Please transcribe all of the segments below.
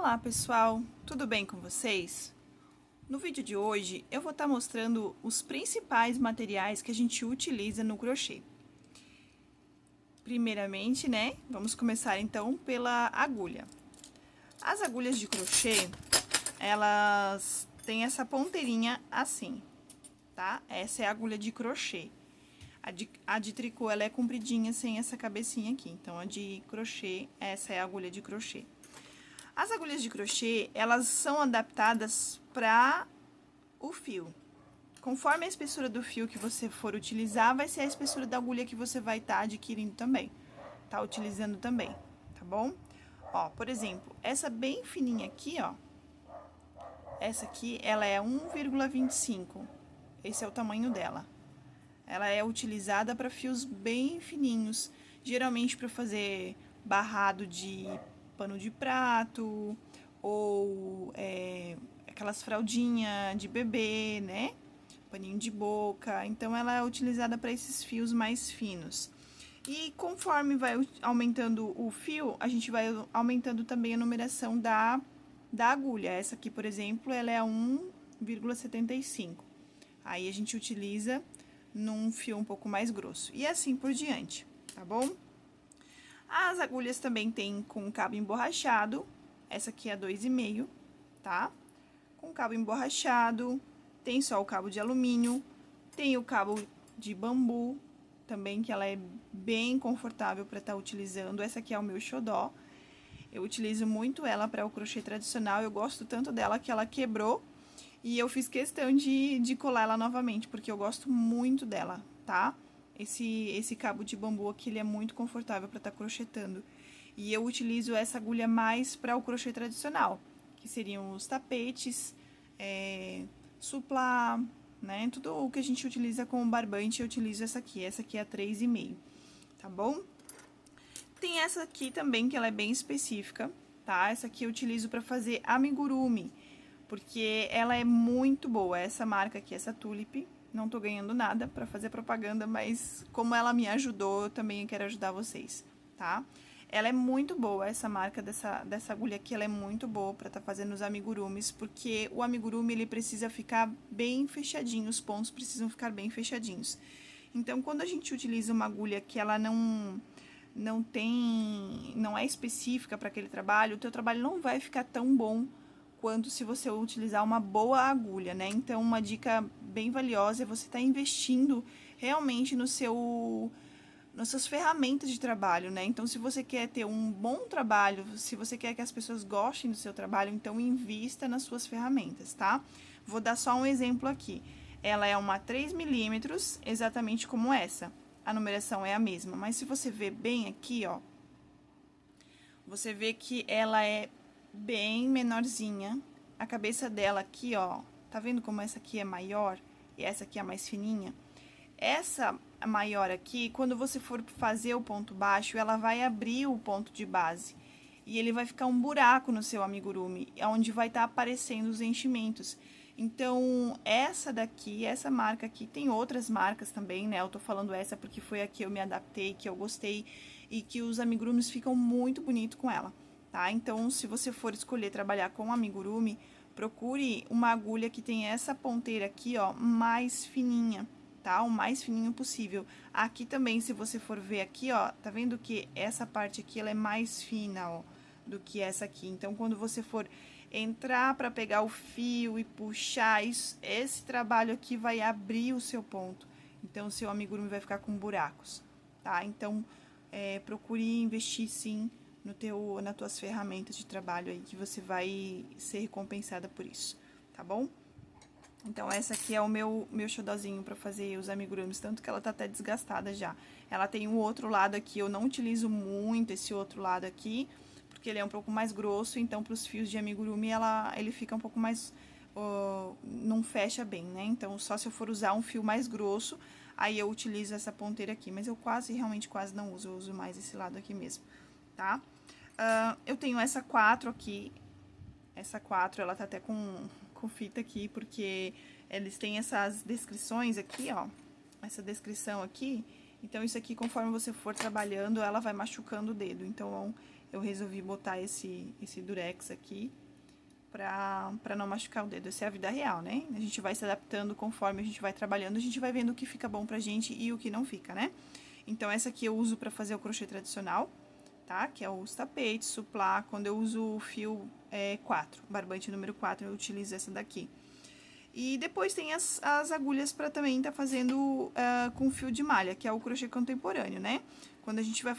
Olá pessoal, tudo bem com vocês? No vídeo de hoje eu vou estar mostrando os principais materiais que a gente utiliza no crochê. Primeiramente, né, vamos começar então pela agulha. As agulhas de crochê, elas têm essa ponteirinha assim, tá? Essa é a agulha de crochê. A de tricô, ela é compridinha sem essa cabecinha aqui, então a de crochê, essa é a agulha de crochê. As agulhas de crochê, elas são adaptadas para o fio. Conforme a espessura do fio que você for utilizar, vai ser a espessura da agulha que você vai estar adquirindo também. Tá utilizando também, tá bom? Ó, por exemplo, essa bem fininha aqui, ó. Essa aqui, ela é 1,25. Esse é o tamanho dela. Ela é utilizada para fios bem fininhos, geralmente para fazer barrado de pano de prato, ou aquelas fraldinhas de bebê, né? Paninho de boca. Então, ela é utilizada para esses fios mais finos. E conforme vai aumentando o fio, a gente vai aumentando também a numeração da agulha. Essa aqui, por exemplo, ela é 1,75. Aí, a gente utiliza num fio um pouco mais grosso. E assim por diante, tá bom? As agulhas também tem com cabo emborrachado, essa aqui é 2,5, tá? Com cabo emborrachado, tem só o cabo de alumínio, tem o cabo de bambu, também que ela é bem confortável para estar utilizando. Essa aqui é o meu xodó, eu utilizo muito ela para o crochê tradicional, eu gosto tanto dela que ela quebrou e eu fiz questão de colar ela novamente, porque eu gosto muito dela, tá? Esse cabo de bambu aqui, ele é muito confortável para estar crochetando. E eu utilizo essa agulha mais para o crochê tradicional, que seriam os tapetes, suplá, né? Tudo o que a gente utiliza com barbante, eu utilizo essa aqui. Essa aqui é a 3,5, tá bom? Tem essa aqui também, que ela é bem específica, tá? Essa aqui eu utilizo para fazer amigurumi, porque ela é muito boa. Essa marca aqui, essa Tulip, não tô ganhando nada pra fazer propaganda, mas como ela me ajudou, eu também quero ajudar vocês, tá? Ela é muito boa, essa marca dessa agulha aqui, ela é muito boa pra tá fazendo os amigurumis, porque o amigurumi, ele precisa ficar bem fechadinho, os pontos precisam ficar bem fechadinhos. Então, quando a gente utiliza uma agulha que ela não é específica para aquele trabalho, o teu trabalho não vai ficar tão bom quanto se você utilizar uma boa agulha, né? Então, uma dica bem valiosa é você estar investindo realmente nas suas ferramentas de trabalho, né? Então, se você quer ter um bom trabalho, se você quer que as pessoas gostem do seu trabalho, então invista nas suas ferramentas, tá? Vou dar só um exemplo aqui. Ela é uma 3mm, exatamente como essa. A numeração é a mesma, mas se você ver bem aqui, ó, você vê que ela é bem menorzinha. A cabeça dela aqui, ó, tá vendo como essa aqui é maior e essa aqui é mais fininha? Essa maior aqui, quando você for fazer o ponto baixo, ela vai abrir o ponto de base. E ele vai ficar um buraco no seu amigurumi, onde vai estar aparecendo os enchimentos. Então, essa daqui, essa marca aqui, tem outras marcas também, né? Eu tô falando essa porque foi a que eu me adaptei, que eu gostei e que os amigurumis ficam muito bonitos com ela, tá? Então, se você for escolher trabalhar com amigurumi, procure uma agulha que tem essa ponteira aqui, ó, mais fininha, tá? O mais fininho possível. Aqui também, se você for ver aqui, ó, tá vendo que essa parte aqui, ela é mais fina, ó, do que essa aqui. Então, quando você for entrar para pegar o fio e puxar, esse trabalho aqui vai abrir o seu ponto. Então, o seu amigurumi vai ficar com buracos, tá? Então, procure investir, sim, nas tuas ferramentas de trabalho aí, que você vai ser recompensada por isso, tá bom? Então, essa aqui é o meu xodózinho pra fazer os amigurumis, tanto que ela tá até desgastada já. Ela tem um outro lado aqui, eu não utilizo muito esse outro lado aqui, porque ele é um pouco mais grosso, então pros fios de amigurumi ele fica um pouco mais... não fecha bem, né? Então, só se eu for usar um fio mais grosso, aí eu utilizo essa ponteira aqui, mas eu realmente quase não uso, eu uso mais esse lado aqui mesmo, tá? Eu tenho essa 4 aqui, essa 4, ela tá até com fita aqui, porque eles têm essas descrições aqui, ó, essa descrição aqui, então isso aqui, conforme você for trabalhando, ela vai machucando o dedo, então eu resolvi botar esse durex aqui pra não machucar o dedo. Essa é a vida real, né? A gente vai se adaptando conforme a gente vai trabalhando, a gente vai vendo o que fica bom pra gente e o que não fica, né? Então, essa aqui eu uso pra fazer o crochê tradicional, tá? Que é os tapetes, suplá. Quando eu uso o fio 4, barbante número 4, eu utilizo essa daqui. E depois tem as agulhas pra também tá fazendo com fio de malha, que é o crochê contemporâneo, né? Quando a gente vai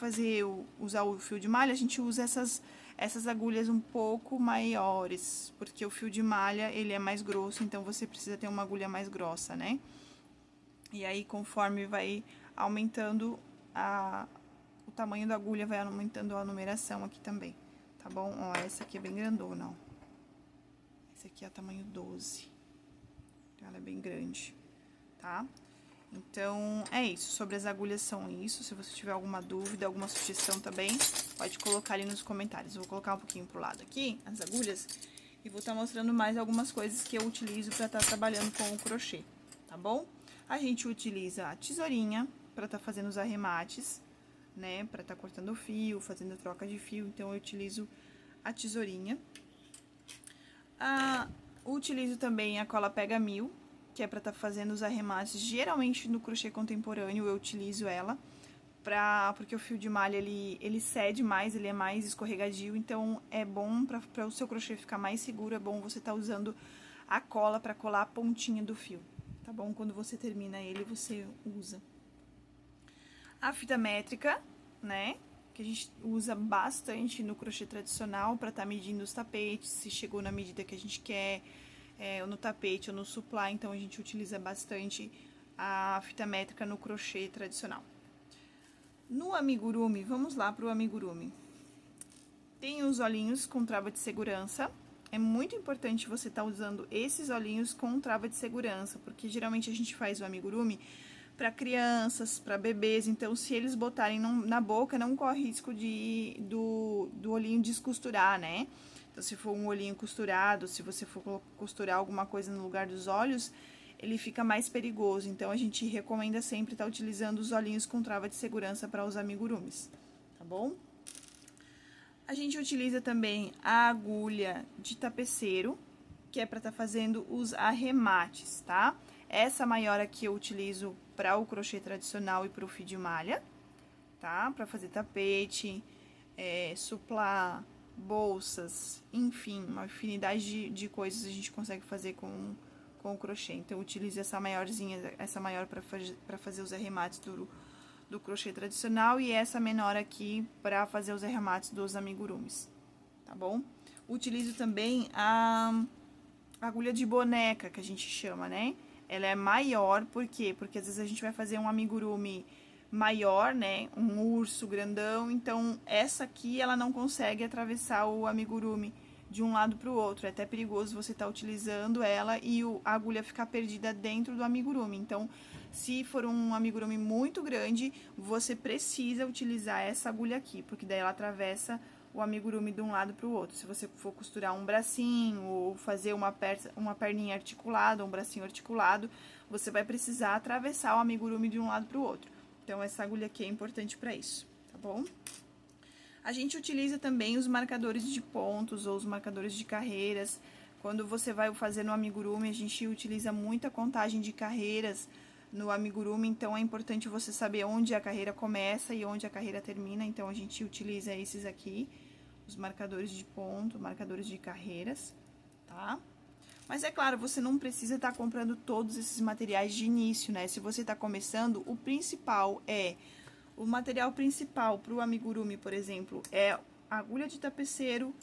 usar o fio de malha, a gente usa essas agulhas um pouco maiores, porque o fio de malha, ele é mais grosso, então você precisa ter uma agulha mais grossa, né? E aí, conforme vai aumentando o tamanho da agulha, vai aumentando a numeração aqui também, tá bom? Ó, essa aqui é bem grandona, ó. Essa aqui é tamanho 12. Então, ela é bem grande, tá? Então, é isso. Sobre as agulhas são isso. Se você tiver alguma dúvida, alguma sugestão também, pode colocar ali nos comentários. Eu vou colocar um pouquinho pro lado aqui, as agulhas, e vou estar mostrando mais algumas coisas que eu utilizo pra estar trabalhando com o crochê, tá bom? A gente utiliza a tesourinha pra estar fazendo os arremates, né? Pra estar cortando o fio, fazendo troca de fio, então eu utilizo a tesourinha. Utilizo também a cola pega 1000, que é pra estar fazendo os arremates. Geralmente no crochê contemporâneo eu utilizo ela, porque o fio de malha ele cede mais, ele é mais escorregadio, então é bom pra o seu crochê ficar mais seguro, é bom você estar usando a cola pra colar a pontinha do fio, tá bom? Quando você termina ele, você usa. A fita métrica, né? Que a gente usa bastante no crochê tradicional pra estar medindo os tapetes, se chegou na medida que a gente quer, ou no tapete ou no suplá, então a gente utiliza bastante a fita métrica no crochê tradicional. No amigurumi, vamos lá pro amigurumi. Tem os olhinhos com trava de segurança. É muito importante você estar usando esses olhinhos com trava de segurança, porque geralmente a gente faz o amigurumi para crianças, para bebês, então se eles botarem na boca, não corre risco do olhinho descosturar, né? Então, se for um olhinho costurado, se você for costurar alguma coisa no lugar dos olhos, ele fica mais perigoso. Então, a gente recomenda sempre estar utilizando os olhinhos com trava de segurança para os amigurumis, tá bom? A gente utiliza também a agulha de tapeceiro, que é para estar fazendo os arremates, tá? Essa maior aqui eu utilizo para o crochê tradicional e para o fio de malha, tá? Para fazer tapete, suplá, bolsas, enfim, uma infinidade de coisas a gente consegue fazer com o crochê. Então, eu utilizo essa maiorzinha, essa maior para fazer os arremates do crochê tradicional e essa menor aqui para fazer os arremates dos amigurumis, tá bom? Utilizo também a agulha de boneca, que a gente chama, né? Ela é maior, por quê? Porque às vezes a gente vai fazer um amigurumi maior, né? Um urso grandão, então essa aqui ela não consegue atravessar o amigurumi de um lado para o outro. É até perigoso você estar utilizando ela e a agulha ficar perdida dentro do amigurumi. Então, se for um amigurumi muito grande, você precisa utilizar essa agulha aqui, porque daí ela atravessa o amigurumi de um lado para o outro. Se você for costurar um bracinho ou fazer uma perninha articulada, um bracinho articulado, você vai precisar atravessar o amigurumi de um lado para o outro. Então, essa agulha aqui é importante para isso, tá bom? A gente utiliza também os marcadores de pontos ou os marcadores de carreiras. Quando você vai fazer no amigurumi, a gente utiliza muita contagem de carreiras no amigurumi, então é importante você saber onde a carreira começa e onde a carreira termina. Então, a gente utiliza esses aqui, os marcadores de ponto, marcadores de carreiras, tá? Mas é claro, você não precisa estar comprando todos esses materiais de início, né? Se você está começando, o material principal para o amigurumi, por exemplo, é a agulha de tapeceiro,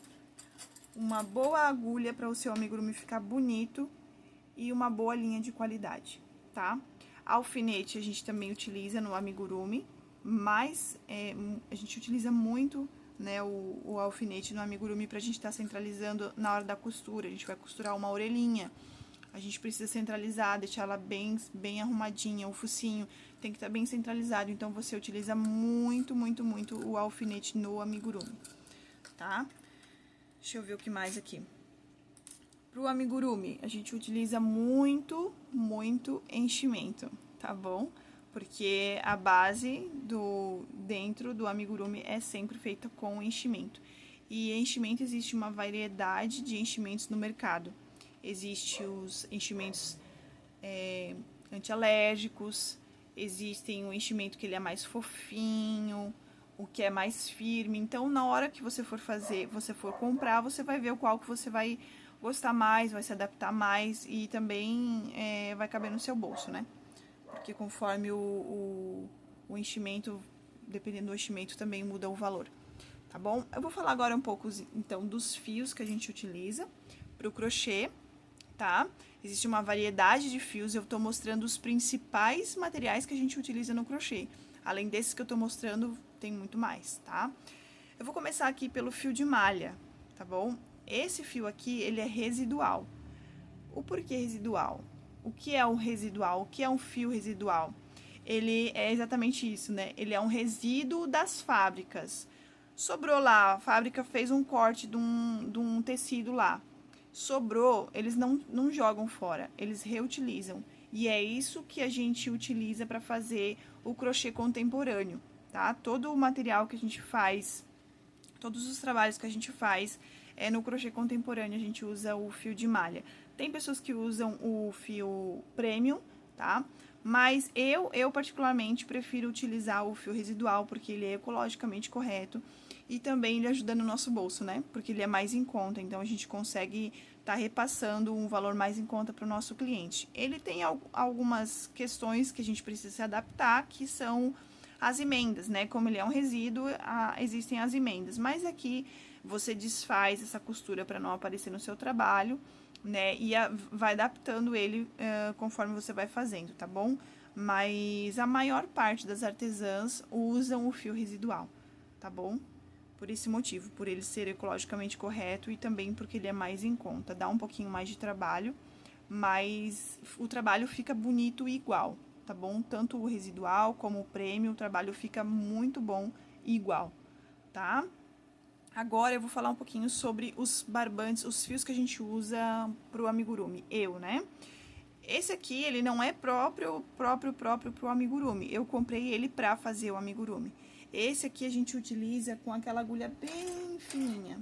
uma boa agulha para o seu amigurumi ficar bonito e uma boa linha de qualidade, tá? Alfinete a gente também utiliza no amigurumi, mas a gente utiliza muito, né, o alfinete no amigurumi pra gente estar centralizando na hora da costura. A gente vai costurar uma orelhinha, a gente precisa centralizar, deixar ela bem arrumadinha, o focinho tem que estar bem centralizado, então você utiliza muito, muito, muito o alfinete no amigurumi, tá? Deixa eu ver o que mais aqui. Pro amigurumi, a gente utiliza muito, muito enchimento, tá bom? porque a base dentro do amigurumi é sempre feita com enchimento. E enchimento, existe uma variedade de enchimentos no mercado. Existem os enchimentos antialérgicos, existem o enchimento que ele é mais fofinho, o que é mais firme. Então, na hora que você for fazer, você for comprar, você vai ver o qual que você vai gostar mais, vai se adaptar mais e também vai caber no seu bolso, né? Porque conforme o enchimento, dependendo do enchimento, também muda o valor, tá bom? Eu vou falar agora um pouco, então, dos fios que a gente utiliza para o crochê, tá? Existe uma variedade de fios, eu tô mostrando os principais materiais que a gente utiliza no crochê. Além desses que eu tô mostrando, tem muito mais, tá? Eu vou começar aqui pelo fio de malha, tá bom? Esse fio aqui, ele é residual. O porquê residual? O que é um residual? O que é um fio residual? Ele é exatamente isso, né? Ele é um resíduo das fábricas. Sobrou lá, a fábrica fez um corte de um tecido lá. Sobrou, eles não jogam fora, eles reutilizam. E é isso que a gente utiliza para fazer o crochê contemporâneo, tá? Todo o material que a gente faz, todos os trabalhos que a gente faz no crochê contemporâneo, a gente usa o fio de malha. Tem pessoas que usam o fio premium, tá? Mas eu particularmente prefiro utilizar o fio residual, porque ele é ecologicamente correto e também ele ajuda no nosso bolso, né? Porque ele é mais em conta, então a gente consegue estar repassando um valor mais em conta para o nosso cliente. Ele tem algumas questões que a gente precisa se adaptar, que são as emendas, né? Como ele é um resíduo, existem as emendas, mas aqui você desfaz essa costura para não aparecer no seu trabalho, né? E vai adaptando ele conforme você vai fazendo, tá bom? Mas a maior parte das artesãs usam o fio residual, tá bom? Por esse motivo, por ele ser ecologicamente correto e também porque ele é mais em conta. Dá um pouquinho mais de trabalho, mas o trabalho fica bonito igual, tá bom? Tanto o residual como o premium, o trabalho fica muito bom e igual, tá? Agora eu vou falar um pouquinho sobre os barbantes, os fios que a gente usa pro amigurumi, né? Esse aqui, ele não é próprio pro amigurumi, eu comprei ele pra fazer o amigurumi. Esse aqui a gente utiliza com aquela agulha bem fininha,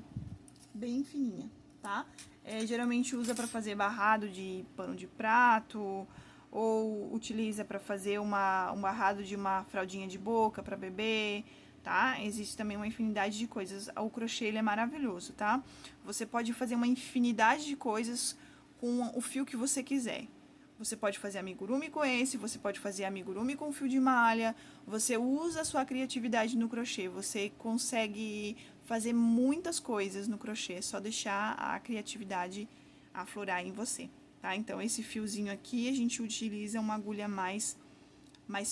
tá? Geralmente usa pra fazer barrado de pano de prato, ou utiliza pra fazer um barrado de uma fraldinha de boca pra bebê, tá? Existe também uma infinidade de coisas. O crochê, ele é maravilhoso, tá? Você pode fazer uma infinidade de coisas com o fio que você quiser. Você pode fazer amigurumi com esse, você pode fazer amigurumi com fio de malha, você usa a sua criatividade no crochê, você consegue fazer muitas coisas no crochê, é só deixar a criatividade aflorar em você, tá? Então, esse fiozinho aqui, a gente utiliza uma agulha mais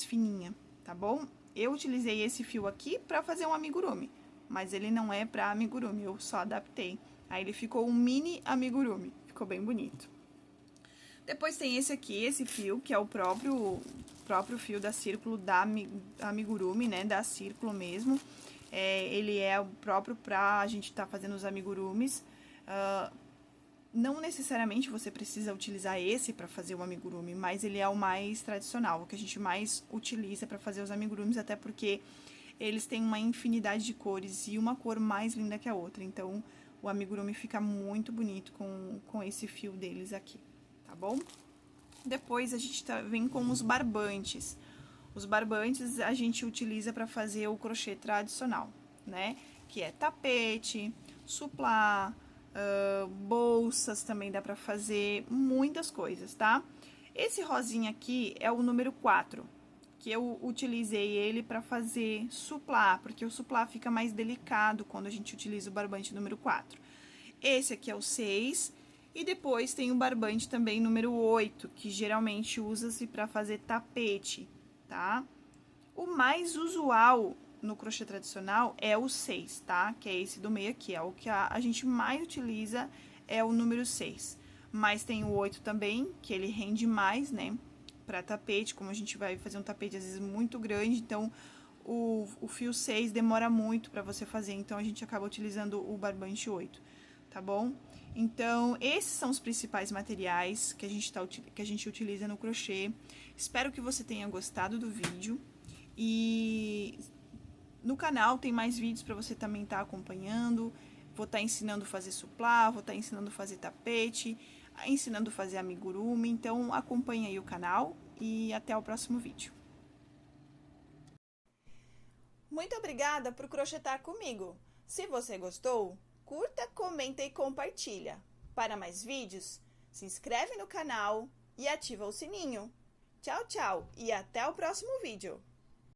fininha, tá bom? Eu utilizei esse fio aqui pra fazer um amigurumi, mas ele não é pra amigurumi, eu só adaptei. Aí ele ficou um mini amigurumi, ficou bem bonito. Depois tem esse aqui, esse fio, que é o próprio fio da Círculo da amigurumi, né, da Círculo mesmo. Ele é o próprio pra a gente tá fazendo os amigurumis. Não necessariamente você precisa utilizar esse para fazer o amigurumi, mas ele é o mais tradicional, o que a gente mais utiliza para fazer os amigurumis, até porque eles têm uma infinidade de cores e uma cor mais linda que a outra. Então, o amigurumi fica muito bonito com esse fio deles aqui, tá bom? Depois, a gente vem com os barbantes. Os barbantes a gente utiliza para fazer o crochê tradicional, né? Que é tapete, suplá, bolsas também dá pra fazer, muitas coisas, tá? Esse rosinha aqui é o número 4, que eu utilizei ele pra fazer suplá, porque o suplá fica mais delicado quando a gente utiliza o barbante número 4. Esse aqui é o 6, e depois tem o barbante também número 8, que geralmente usa-se pra fazer tapete, tá? O mais usual no crochê tradicional é o 6, tá? Que é esse do meio aqui, é o que a gente mais utiliza, é o número 6. Mas tem o 8 também, que ele rende mais, né? Pra tapete, como a gente vai fazer um tapete às vezes muito grande, então o fio 6 demora muito pra você fazer, então a gente acaba utilizando o barbante 8. tá bom? Então, esses são os principais materiais que a gente utiliza no crochê. Espero que você tenha gostado do vídeo. E no canal tem mais vídeos para você também estar acompanhando. Vou estar ensinando a fazer suplá, vou estar ensinando a fazer tapete, ensinando a fazer amigurumi. Então, acompanhe aí o canal e até o próximo vídeo. Muito obrigada por crochetar comigo. Se você gostou, curta, comenta e compartilha. Para mais vídeos, se inscreve no canal e ativa o sininho. Tchau, tchau e até o próximo vídeo.